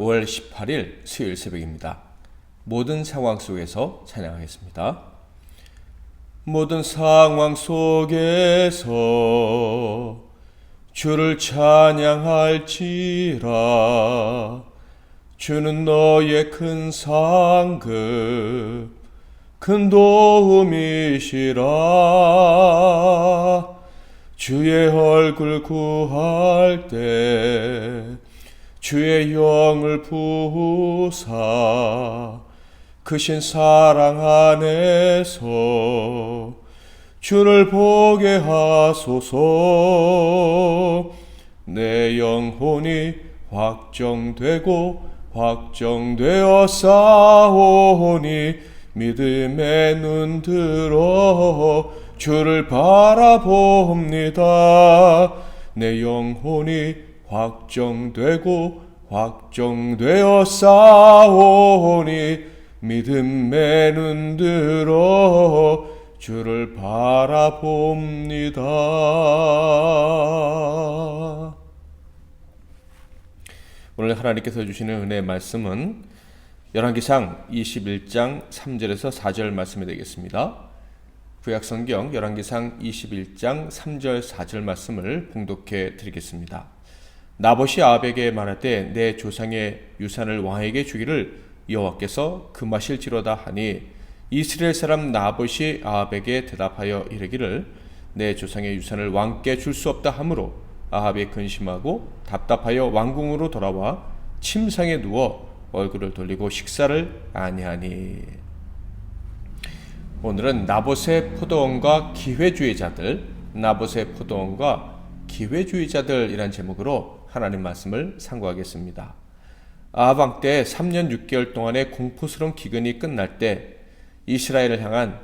5월 18일 수요일 새벽입니다. 모든 상황 속에서 찬양하겠습니다. 모든 상황 속에서 주를 찬양할지라. 주는 너의 큰 상급 큰 도움이시라. 주의 얼굴 구할 때 주의 영을 부으사 크신 사랑 안에서 주를 보게 하소서. 내 영혼이 확정되어 싸우니 믿음의 눈 들어 주를 바라봅니다. 내 영혼이 확정되어 싸우니 믿음의 눈 들어 주를 바라봅니다. 오늘 하나님께서 주시는 은혜의 말씀은 열왕기상 21장 3절에서 4절 말씀이 되겠습니다. 구약성경 열왕기상 21장 3절 4절 말씀을 봉독해 드리겠습니다. 나봇이 아합에게 말하되 내 조상의 유산을 왕에게 주기를 여호와께서 금하실지로다 하니 이스라엘 사람 나봇이 아합에게 대답하여 이르기를 내 조상의 유산을 왕께 줄 수 없다 하므로 아합이 근심하고 답답하여 왕궁으로 돌아와 침상에 누워 얼굴을 돌리고 식사를 아니하니. 오늘은 나봇의 포도원과 기회주의자들이란 제목으로 하나님 말씀을 상고하겠습니다. 아합 왕 때 3년 6개월 동안의 공포스러운 기근이 끝날 때 이스라엘을 향한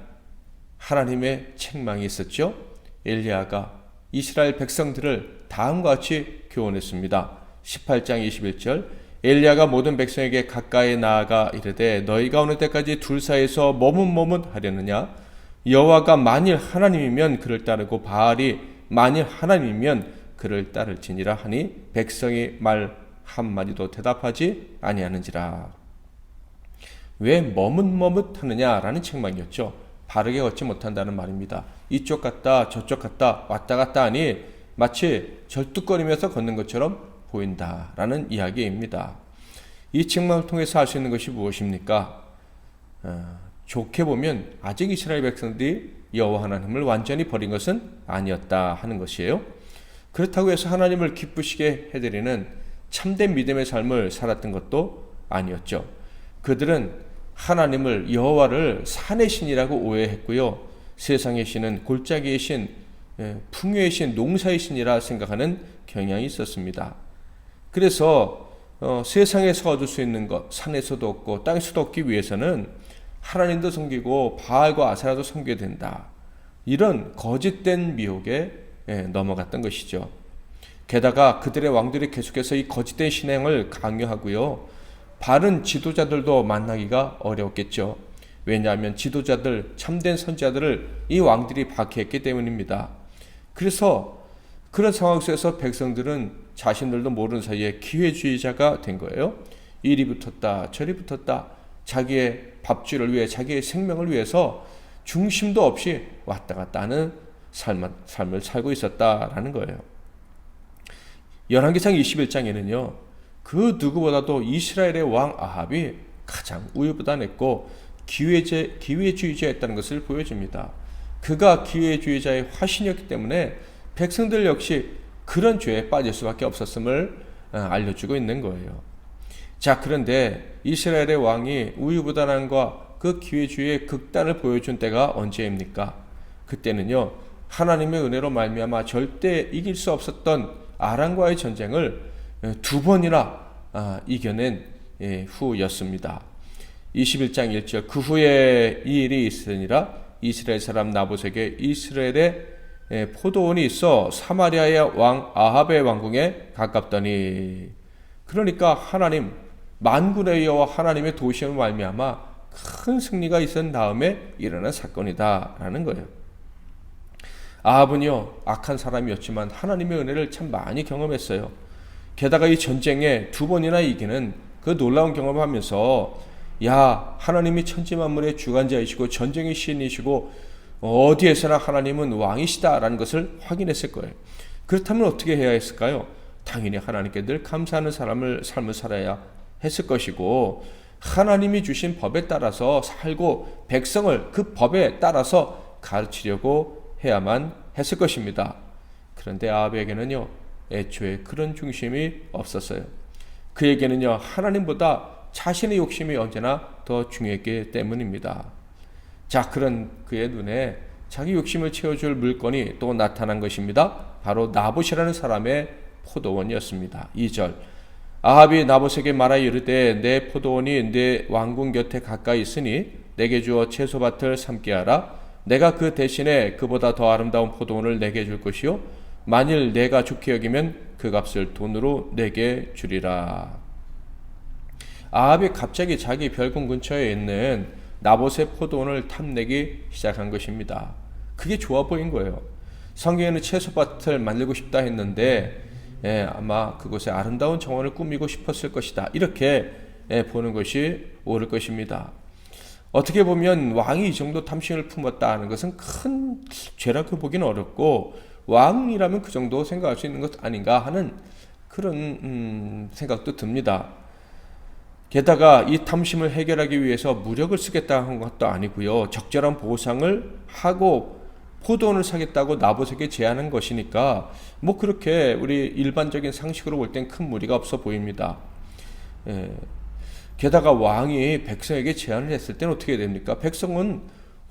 하나님의 책망이 있었죠. 엘리야가 이스라엘 백성들을 다음과 같이 교훈했습니다. 18장 21절 엘리야가 모든 백성에게 가까이 나아가 이르되 너희가 어느 때까지 둘 사이에서 머뭇머뭇하려느냐. 여호와가 만일 하나님이면 그를 따르고 바알이 만일 하나님이면 그를 따를지니라 하니 백성이 말 한마디도 대답하지 아니하는지라. 왜 머뭇머뭇하느냐라는 책망이었죠. 바르게 걷지 못한다는 말입니다. 이쪽 갔다 저쪽 갔다 왔다 갔다 하니 마치 절뚝거리면서 걷는 것처럼 보인다라는 이야기입니다. 이 책망을 통해서 알 수 있는 것이 무엇입니까? 좋게 보면 아직 이스라엘 백성들이 여호와 하나님을 완전히 버린 것은 아니었다 하는 것이에요. 그렇다고 해서 하나님을 기쁘시게 해드리는 참된 믿음의 삶을 살았던 것도 아니었죠. 그들은 하나님을 여호와를 산의 신이라고 오해했고요. 세상의 신은 골짜기의 신, 풍요의 신, 농사의 신이라 생각하는 경향이 있었습니다. 그래서 세상에서 얻을 수 있는 것, 산에서도 얻고 땅에서도 얻기 위해서는 하나님도 섬기고 바알과 아세라도 섬겨야 된다. 이런 거짓된 미혹에 넘어갔던 것이죠. 게다가 그들의 왕들이 계속해서 이 거짓된 신앙을 강요하고요. 바른 지도자들도 만나기가 어려웠겠죠. 왜냐하면 지도자들, 참된 선지자들을 이 왕들이 박해했기 때문입니다. 그래서 그런 상황 속에서 백성들은 자신들도 모르는 사이에 기회주의자가 된 거예요. 이리 붙었다 저리 붙었다. 자기의 밥줄을 위해 자기의 생명을 위해서 중심도 없이 왔다 갔다 하는 삶을 살고 있었다라는 거예요. 열왕기상 21장에는요. 그 누구보다도 이스라엘의 왕 아합이 가장 우유부단했고 기회주의자였다는 것을 보여줍니다. 그가 기회주의자의 화신이었기 때문에 백성들 역시 그런 죄에 빠질 수밖에 없었음을 알려주고 있는 거예요. 자, 그런데 이스라엘의 왕이 우유부단함과 그 기회주의의 극단을 보여준 때가 언제입니까? 그때는요. 하나님의 은혜로 말미암아 절대 이길 수 없었던 아람과의 전쟁을 두 번이나 이겨낸 후였습니다. 21장 1절 그 후에 이 일이 있으니라 이스라엘 사람 나봇에게 이스라엘의 포도원이 있어 사마리아의 왕 아합의 왕궁에 가깝더니. 그러니까 하나님 만군의 여호와 하나님의 도우심을 말미암아 큰 승리가 있은 다음에 일어난 사건이다라는 거예요. 아합은요 악한 사람이었지만 하나님의 은혜를 참 많이 경험했어요. 게다가 이 전쟁에 두 번이나 이기는 그 놀라운 경험을 하면서 야, 하나님이 천지 만물의 주관자이시고 전쟁의 신이시고 어디에서나 하나님은 왕이시다라는 것을 확인했을 거예요. 그렇다면 어떻게 해야 했을까요? 당연히 하나님께 늘 감사하는 삶을 살아야 했을 것이고, 하나님이 주신 법에 따라서 살고 백성을 그 법에 따라서 가르치려고 해야만 했을 것입니다. 그런데 아합에게는요, 애초에 그런 중심이 없었어요. 그에게는요, 하나님보다 자신의 욕심이 언제나 더 중요했기 때문입니다. 자, 그런 그의 눈에 자기 욕심을 채워줄 물건이 또 나타난 것입니다. 바로 나봇이라는 사람의 포도원이었습니다. 2절, 아합이 나봇에게 말하여 이르되 내 포도원이 내 왕궁 곁에 가까이 있으니 내게 주어 채소밭을 삼게 하라. 내가 그 대신에 그보다 더 아름다운 포도원을 내게 줄 것이요 만일 내가 좋게 여기면 그 값을 돈으로 내게 주리라. 아합이 갑자기 자기 별궁 근처에 있는 나봇의 포도원을 탐내기 시작한 것입니다. 그게 좋아 보인 거예요. 성경에는 채소밭을 만들고 싶다 했는데 아마 그곳에 아름다운 정원을 꾸미고 싶었을 것이다. 이렇게 보는 것이 옳을 것입니다. 어떻게 보면 왕이 이 정도 탐심을 품었다 하는 것은 큰 죄라고 보기는 어렵고, 왕이라면 그 정도 생각할 수 있는 것 아닌가 하는 그런 생각도 듭니다. 게다가 이 탐심을 해결하기 위해서 무력을 쓰겠다 한 것도 아니고요, 적절한 보상을 하고 포도원을 사겠다고 나봇에게 제안한 것이니까 뭐 그렇게 우리 일반적인 상식으로 볼 땐 큰 무리가 없어 보입니다. 게다가 왕이 백성에게 제안을 했을 때는 어떻게 됩니까? 백성은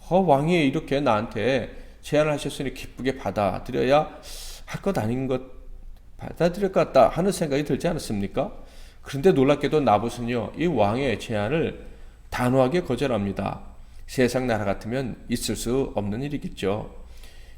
왕이 이렇게 나한테 제안을 하셨으니 기쁘게 받아들여야 할 것 아닌 것, 받아들일 것 같다 하는 생각이 들지 않았습니까? 그런데 놀랍게도 나봇은요, 이 왕의 제안을 단호하게 거절합니다. 세상 나라 같으면 있을 수 없는 일이겠죠.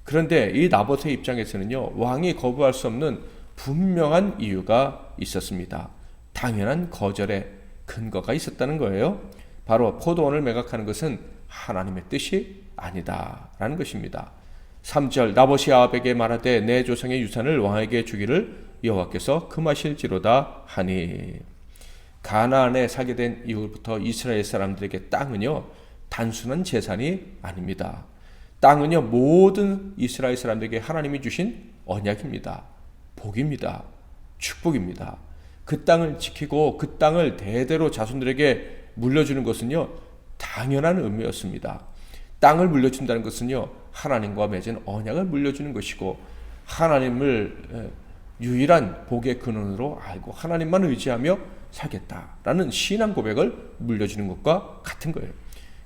그런데 이 나봇의 입장에서는요, 왕이 거부할 수 없는 분명한 이유가 있었습니다. 당연한 거절의 근거가 있었다는 거예요. 바로 포도원을 매각하는 것은 하나님의 뜻이 아니다라는 것입니다. 3절, 나봇이 아합에게 말하되 내 조상의 유산을 왕에게 주기를 여호와께서 금하실지로다 하니. 가나안에 살게 된 이후부터 이스라엘 사람들에게 땅은요, 단순한 재산이 아닙니다. 땅은요, 모든 이스라엘 사람들에게 하나님이 주신 언약입니다. 복입니다. 축복입니다. 그 땅을 지키고 그 땅을 대대로 자손들에게 물려주는 것은요, 당연한 의미였습니다. 땅을 물려준다는 것은요, 하나님과 맺은 언약을 물려주는 것이고, 하나님을 유일한 복의 근원으로 알고 하나님만 의지하며 살겠다라는 신앙 고백을 물려주는 것과 같은 거예요.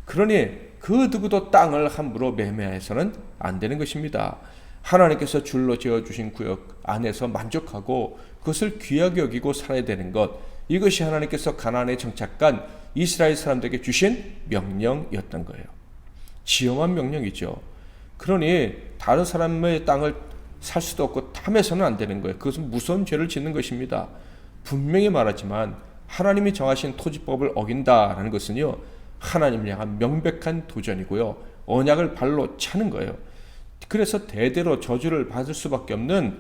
그러니 그 누구도 땅을 함부로 매매해서는 안 되는 것입니다. 하나님께서 줄로 지어주신 구역 안에서 만족하고 그것을 귀하게 여기고 살아야 되는 것, 이것이 하나님께서 가나안에 정착한 이스라엘 사람들에게 주신 명령이었던 거예요. 지엄한 명령이죠. 그러니 다른 사람의 땅을 살 수도 없고 탐해서는 안 되는 거예요. 그것은 무서운 죄를 짓는 것입니다. 분명히 말하지만 하나님이 정하신 토지법을 어긴다라는 것은요, 하나님을 향한 명백한 도전이고요, 언약을 발로 차는 거예요. 그래서 대대로 저주를 받을 수밖에 없는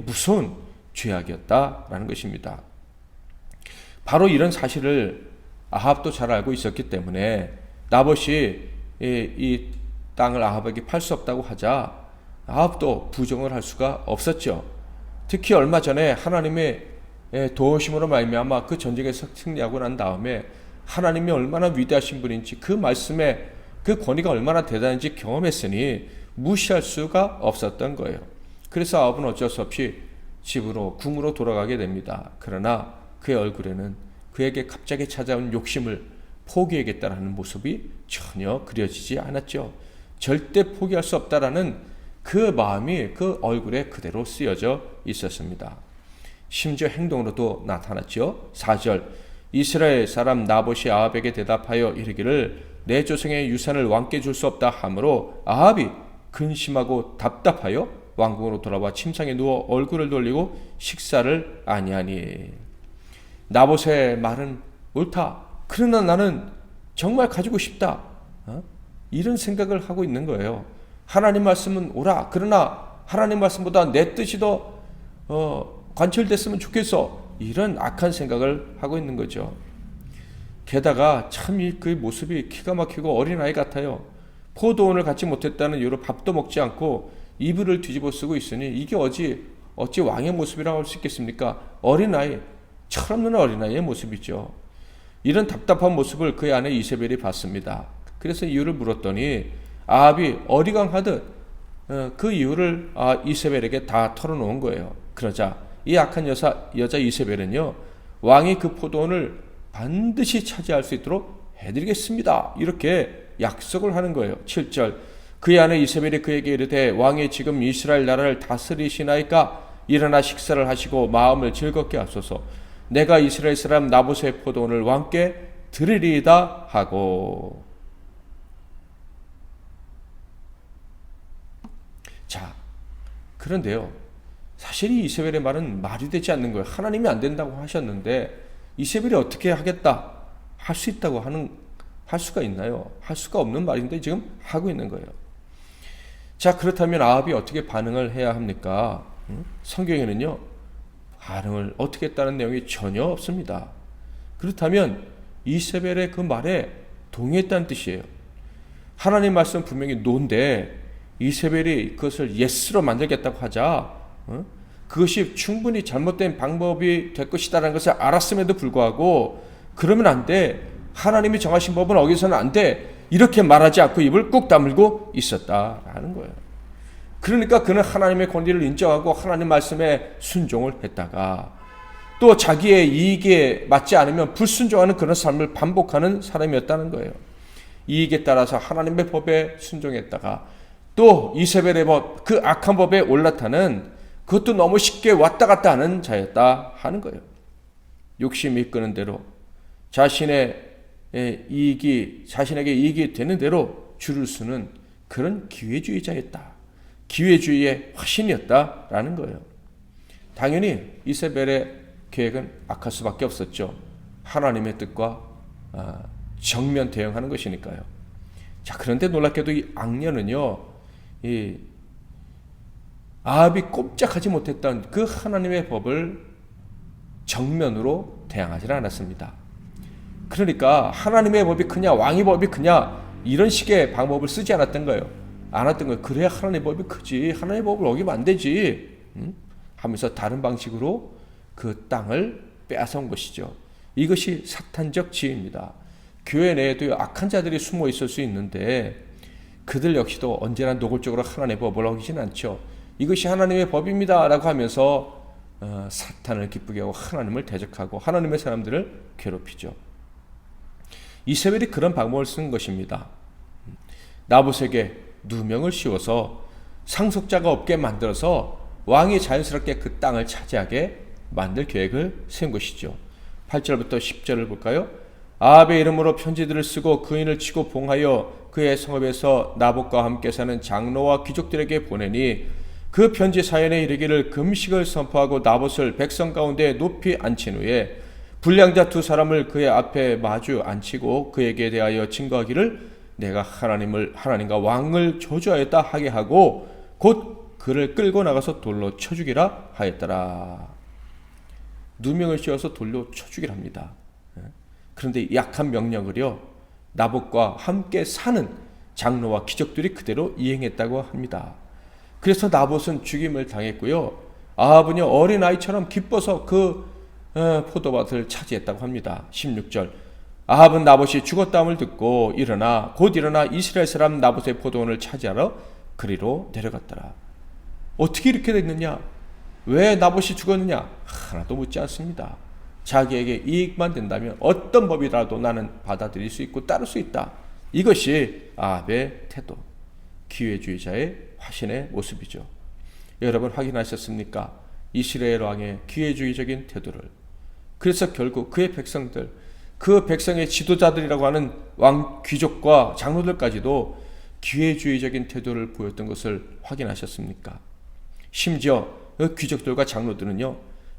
무서운 죄악이었다라는 것입니다. 바로 이런 사실을 아합도 잘 알고 있었기 때문에 나봇이 이 땅을 아합에게 팔 수 없다고 하자 아합도 부정을 할 수가 없었죠. 특히 얼마 전에 하나님의 도우심으로 말미암아 그 전쟁에서 승리하고 난 다음에 하나님이 얼마나 위대하신 분인지, 그 말씀에 그 권위가 얼마나 대단한지 경험했으니 무시할 수가 없었던 거예요. 그래서 아합은 어쩔 수 없이 집으로, 궁으로 돌아가게 됩니다. 그러나 그의 얼굴에는 그에게 갑자기 찾아온 욕심을 포기하겠다라는 모습이 전혀 그려지지 않았죠. 절대 포기할 수 없다라는 그 마음이 그 얼굴에 그대로 쓰여져 있었습니다. 심지어 행동으로도 나타났죠. 4절, 이스라엘 사람 나봇이 아합에게 대답하여 이르기를 내 조상의 유산을 왕께 줄 수 없다 하므로 아합이 근심하고 답답하여 왕궁으로 돌아와 침상에 누워 얼굴을 돌리고 식사를 아니하니. 나봇의 말은 옳다. 그러나 나는 정말 가지고 싶다. 이런 생각을 하고 있는 거예요. 하나님 말씀은 옳아. 그러나 하나님 말씀보다 내 뜻이 더 관철됐으면 좋겠어. 이런 악한 생각을 하고 있는 거죠. 게다가 참 그 모습이 기가 막히고 어린아이 같아요. 포도원을 갖지 못했다는 이유로 밥도 먹지 않고 이불을 뒤집어 쓰고 있으니 이게 어찌 왕의 모습이라고 할 수 있겠습니까? 어린아이, 철없는 어린아이의 모습이죠. 이런 답답한 모습을 그의 아내 이세벨이 봤습니다. 그래서 이유를 물었더니 아합이 어리광하듯 그 이유를 이세벨에게 다 털어놓은 거예요. 그러자 이 악한 여자 이세벨은요, 왕이 그 포도원을 반드시 차지할 수 있도록 해드리겠습니다, 이렇게 약속을 하는 거예요. 7절, 그의 아내 이세벨이 그에게 이르되 왕이 지금 이스라엘 나라를 다스리시나이까 일어나 식사를 하시고 마음을 즐겁게 하소서. 내가 이스라엘 사람 나봇의 포도원을 왕께 드리리이다 하고. 자, 그런데요, 사실 이 이세벨의 말은 말이 되지 않는 거예요. 하나님이 안 된다고 하셨는데 이세벨이 어떻게 하겠다, 할 수 있다고 할 수가 있나요? 할 수가 없는 말인데 지금 하고 있는 거예요. 자, 그렇다면 아합이 어떻게 반응을 해야 합니까? 성경에는요, 반응을 어떻게 했다는 내용이 전혀 없습니다. 그렇다면 이세벨의 그 말에 동의했다는 뜻이에요. 하나님 말씀 분명히 노인데 이세벨이 그것을 예스로 만들겠다고 하자, 그것이 충분히 잘못된 방법이 될 것이다라는 것을 알았음에도 불구하고 그러면 안 돼, 하나님이 정하신 법은 어기서는 안 돼, 이렇게 말하지 않고 입을 꾹 다물고 있었다라는 거예요. 그러니까 그는 하나님의 권위를 인정하고 하나님 말씀에 순종을 했다가 또 자기의 이익에 맞지 않으면 불순종하는 그런 삶을 반복하는 사람이었다는 거예요. 이익에 따라서 하나님의 법에 순종했다가 또 이세벨의 법, 그 악한 법에 올라타는, 그것도 너무 쉽게 왔다 갔다 하는 자였다 하는 거예요. 욕심이 이끄는 대로 자신에게 이익이 되는 대로 줄을 서는 그런 기회주의자였다, 기회주의의 화신이었다라는 거예요. 당연히 이세벨의 계획은 악할 수밖에 없었죠. 하나님의 뜻과 정면 대응하는 것이니까요. 자, 그런데 놀랍게도 이 악녀는요, 이 아합이 꼼짝하지 못했던 그 하나님의 법을 정면으로 대항하지 않았습니다. 그러니까 하나님의 법이 크냐 왕의 법이 크냐 이런 식의 방법을 쓰지 않았던 거예요. 그래야 하나님의 법이 크지, 하나님의 법을 어기면 안 되지 하면서 다른 방식으로 그 땅을 빼앗아온 것이죠. 이것이 사탄적 지혜입니다. 교회 내에도 악한 자들이 숨어 있을 수 있는데 그들 역시도 언제나 노골적으로 하나님의 법을 어기진 않죠. 이것이 하나님의 법입니다 라고 하면서 사탄을 기쁘게 하고 하나님을 대적하고 하나님의 사람들을 괴롭히죠. 이세벨이 그런 방법을 쓴 것입니다. 나봇에게 누명을 씌워서 상속자가 없게 만들어서 왕이 자연스럽게 그 땅을 차지하게 만들 계획을 세운 것이죠. 8절부터 10절을 볼까요? 아합의 이름으로 편지들을 쓰고 그인을 치고 봉하여 그의 성읍에서 나봇과 함께 사는 장로와 귀족들에게 보내니 그 편지 사연에 이르기를 금식을 선포하고 나봇을 백성 가운데 높이 앉힌 후에 불량자 두 사람을 그의 앞에 마주 앉히고 그에게 대하여 증거하기를 내가 하나님과 왕을 저주하였다 하게 하고 곧 그를 끌고 나가서 돌로 쳐 죽이라 하였더라. 누명을 씌워서 돌로 쳐 죽이라 합니다. 그런데 약한 명령을요, 나봇과 함께 사는 장로와 귀족들이 그대로 이행했다고 합니다. 그래서 나봇은 죽임을 당했고요, 아합은요 어린아이처럼 기뻐서 그 포도밭을 차지했다고 합니다. 16절, 아합은 나봇이 죽었다함을 듣고 곧 일어나 이스라엘 사람 나봇의 포도원을 차지하러 그리로 내려갔더라. 어떻게 이렇게 됐느냐? 왜 나봇이 죽었느냐? 하나도 묻지 않습니다. 자기에게 이익만 된다면 어떤 법이라도 나는 받아들일 수 있고 따를 수 있다. 이것이 아합의 태도, 기회주의자의 화신의 모습이죠. 여러분 확인하셨습니까? 이스라엘 왕의 기회주의적인 태도를. 그래서 결국 그의 백성들, 그 백성의 지도자들이라고 하는 왕 귀족과 장로들까지도 기회주의적인 태도를 보였던 것을 확인하셨습니까? 심지어 그 귀족들과 장로들은요,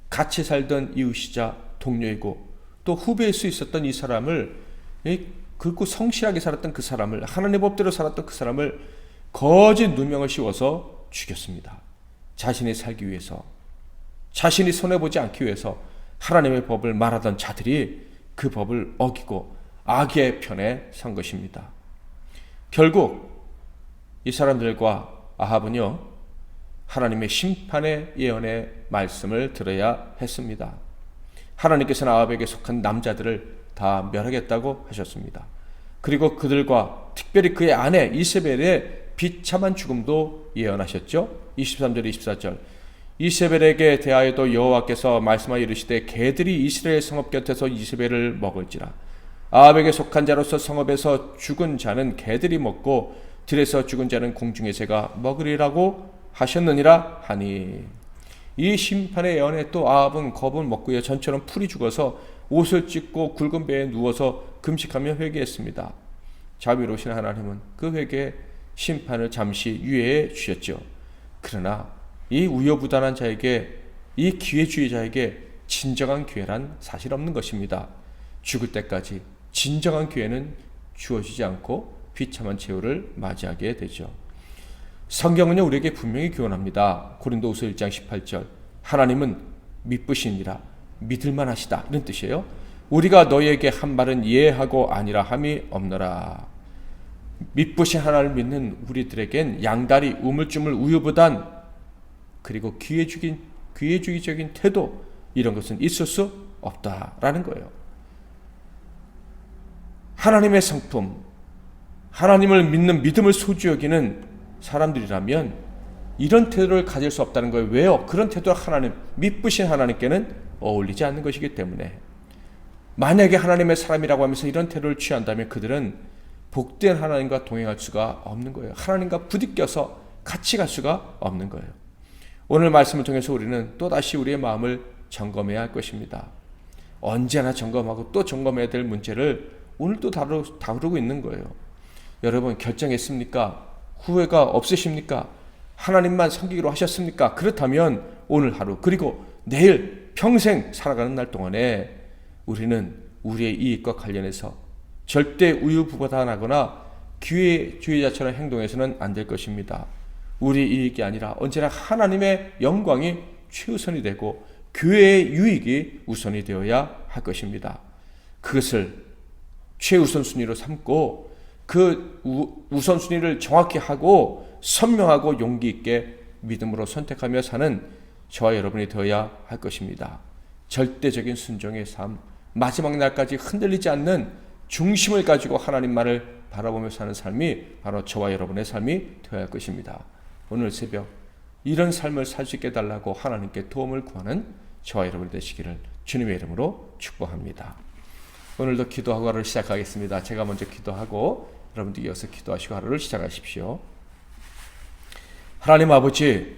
같이 살던 이웃이자 동료이고 또 후배일 수 있었던 이 사람을, 그리고 성실하게 살았던 그 사람을, 하나님의 법대로 살았던 그 사람을 거짓 누명을 씌워서 죽였습니다. 자신이 살기 위해서, 자신이 손해보지 않기 위해서, 하나님의 법을 말하던 자들이 그 법을 어기고 악의 편에 선 것입니다. 결국 이 사람들과 아합은요, 하나님의 심판의 예언의 말씀을 들어야 했습니다. 하나님께서는 아합에게 속한 남자들을 다 멸하겠다고 하셨습니다. 그리고 그들과 특별히 그의 아내 이세벨의 비참한 죽음도 예언하셨죠. 23절 24절 이세벨에게 대하여도 여호와께서 말씀하여 이르시되 개들이 이스라엘 성읍 곁에서 이세벨을 먹을지라. 아합에게 속한 자로서 성읍에서 죽은 자는 개들이 먹고 들에서 죽은 자는 공중의 새가 먹으리라고 하셨느니라 하니. 이 심판의 예언에 또 아합은 겁을 먹고요, 전처럼 풀이 죽어서 옷을 찢고 굵은 배에 누워서 금식하며 회개했습니다. 자비로우신 하나님은 그 회개의 심판을 잠시 유예해 주셨죠. 그러나 이 우여부단한 자에게, 이 기회주의자에게 진정한 기회란 사실 없는 것입니다. 죽을 때까지 진정한 기회는 주어지지 않고 비참한 최후를 맞이하게 되죠. 성경은요, 우리에게 분명히 교훈합니다. 고린도후서 1장 18절 하나님은 미쁘시니라, 믿을만 하시다, 이런 뜻이에요. 우리가 너희에게 한 말은 이해하고 아니라 함이 없노라. 미쁘신 하나님을 믿는 우리들에겐 양다리, 우물쭈물, 우유부단, 그리고 기회주의적인 태도, 이런 것은 있을 수 없다라는 거예요. 하나님의 성품, 하나님을 믿는 믿음을 소중히 여기는 사람들이라면 이런 태도를 가질 수 없다는 거예요. 왜요? 그런 태도가 하나님, 미쁘신 하나님께는 어울리지 않는 것이기 때문에. 만약에 하나님의 사람이라고 하면서 이런 태도를 취한다면 그들은 복된 하나님과 동행할 수가 없는 거예요. 하나님과 부딪혀서 같이 갈 수가 없는 거예요. 오늘 말씀을 통해서 우리는 또다시 우리의 마음을 점검해야 할 것입니다. 언제나 점검하고 또 점검해야 될 문제를 오늘도 다루고 있는 거예요. 여러분, 결정했습니까? 후회가 없으십니까? 하나님만 섬기기로 하셨습니까? 그렇다면 오늘 하루, 그리고 내일 평생 살아가는 날 동안에 우리는 우리의 이익과 관련해서 절대 우유부단하거나 기회주의자처럼 행동해서는 안 될 것입니다. 우리 이익이 아니라 언제나 하나님의 영광이 최우선이 되고 교회의 유익이 우선이 되어야 할 것입니다. 그것을 최우선순위로 삼고 그 우선순위를 정확히 하고 선명하고 용기 있게 믿음으로 선택하며 사는 저와 여러분이 되어야 할 것입니다. 절대적인 순종의 삶, 마지막 날까지 흔들리지 않는 중심을 가지고 하나님만을 바라보며 사는 삶이 바로 저와 여러분의 삶이 되어야 할 것입니다. 오늘 새벽 이런 삶을 살 수 있게 해달라고 하나님께 도움을 구하는 저와 여러분 되시기를 주님의 이름으로 축복합니다. 오늘도 기도하고 하루를 시작하겠습니다. 제가 먼저 기도하고 여러분도 이어서 기도하시고 하루를 시작하십시오. 하나님 아버지,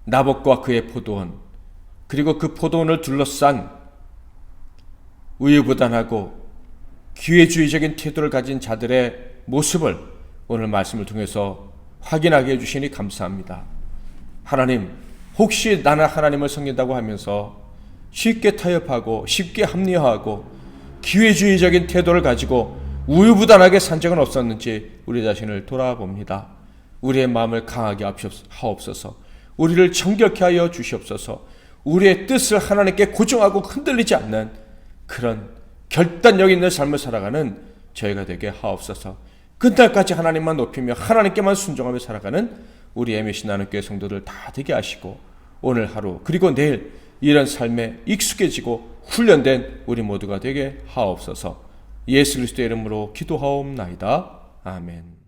나봇과 그의 포도원, 그리고 그 포도원을 둘러싼 우유부단하고 기회주의적인 태도를 가진 자들의 모습을 오늘 말씀을 통해서 확인하게 해주시니 감사합니다. 하나님, 혹시 나는 하나님을 섬긴다고 하면서 쉽게 타협하고 쉽게 합리화하고 기회주의적인 태도를 가지고 우유부단하게 산 적은 없었는지 우리 자신을 돌아봅니다. 우리의 마음을 강하게 하옵소서. 우리를 정결케 하여 주시옵소서. 우리의 뜻을 하나님께 고정하고 흔들리지 않는 그런 결단력 있는 삶을 살아가는 저희가 되게 하옵소서. 끝날까지 하나님만 높이며 하나님께만 순종하며 살아가는 우리 MBC 나눔교회 성도들 다 되게 하시고 오늘 하루 그리고 내일 이런 삶에 익숙해지고 훈련된 우리 모두가 되게 하옵소서. 예수 그리스도의 이름으로 기도하옵나이다. 아멘.